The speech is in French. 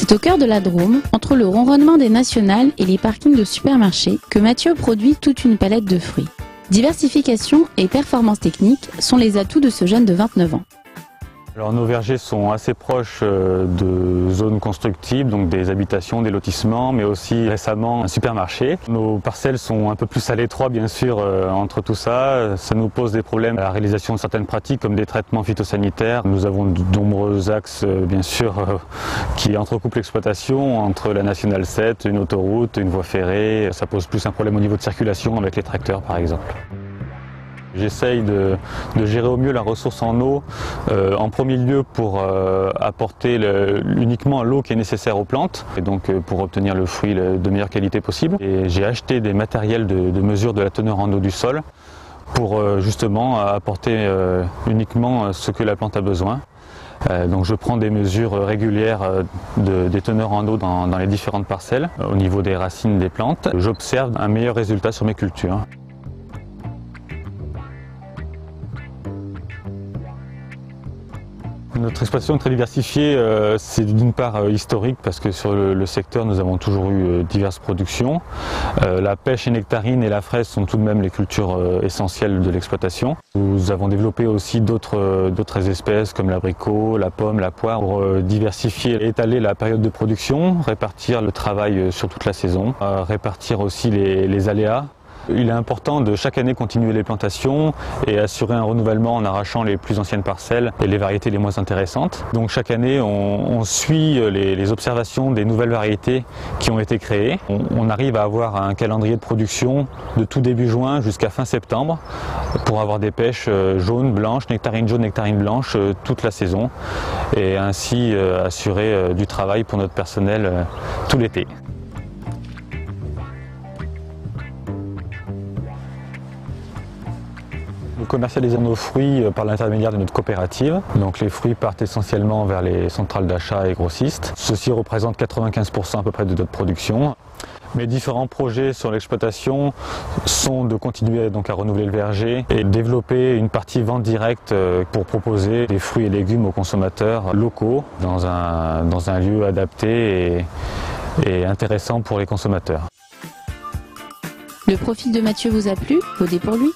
C'est au cœur de la Drôme, entre le ronronnement des nationales et les parkings de supermarchés, que Mathieu produit toute une palette de fruits. Diversification et performance technique sont les atouts de ce jeune de 29 ans. Alors, nos vergers sont assez proches de zones constructibles, donc des habitations, des lotissements, mais aussi récemment un supermarché. Nos parcelles sont un peu plus à l'étroit, bien sûr, entre tout ça. Ça nous pose des problèmes à la réalisation de certaines pratiques, comme des traitements phytosanitaires. Nous avons de nombreux axes, bien sûr, qui entrecoupent l'exploitation entre la Nationale 7, une autoroute, une voie ferrée. Ça pose plus un problème au niveau de circulation avec les tracteurs, par exemple. J'essaye de gérer au mieux la ressource en eau, en premier lieu pour apporter uniquement l'eau qui est nécessaire aux plantes, et donc pour obtenir le fruit de meilleure qualité possible. Et j'ai acheté des matériels de mesure de la teneur en eau du sol pour justement apporter uniquement ce que la plante a besoin. Donc je prends des mesures régulières des teneurs en eau dans les différentes parcelles, au niveau des racines des plantes. J'observe un meilleur résultat sur mes cultures. Notre exploitation est très diversifiée, c'est d'une part historique parce que sur le secteur nous avons toujours eu diverses productions. La pêche et nectarine et la fraise sont tout de même les cultures essentielles de l'exploitation. Nous avons développé aussi d'autres espèces comme l'abricot, la pomme, la poire pour diversifier et étaler la période de production, répartir le travail sur toute la saison, répartir aussi les aléas. Il est important de chaque année continuer les plantations et assurer un renouvellement en arrachant les plus anciennes parcelles et les variétés les moins intéressantes. Donc chaque année on suit les observations des nouvelles variétés qui ont été créées. On arrive à avoir un calendrier de production de tout début juin jusqu'à fin septembre pour avoir des pêches jaunes, blanches, nectarines jaunes, nectarines blanches toute la saison et ainsi assurer du travail pour notre personnel tout l'été. Nous commercialisons nos fruits par l'intermédiaire de notre coopérative. Donc les fruits partent essentiellement vers les centrales d'achat et grossistes. Ceci représente 95% à peu près de notre production. Mes différents projets sur l'exploitation sont de continuer donc à renouveler le verger et développer une partie vente directe pour proposer des fruits et légumes aux consommateurs locaux dans un lieu adapté et intéressant pour les consommateurs. Le profil de Mathieu vous a plu? Votez pour lui.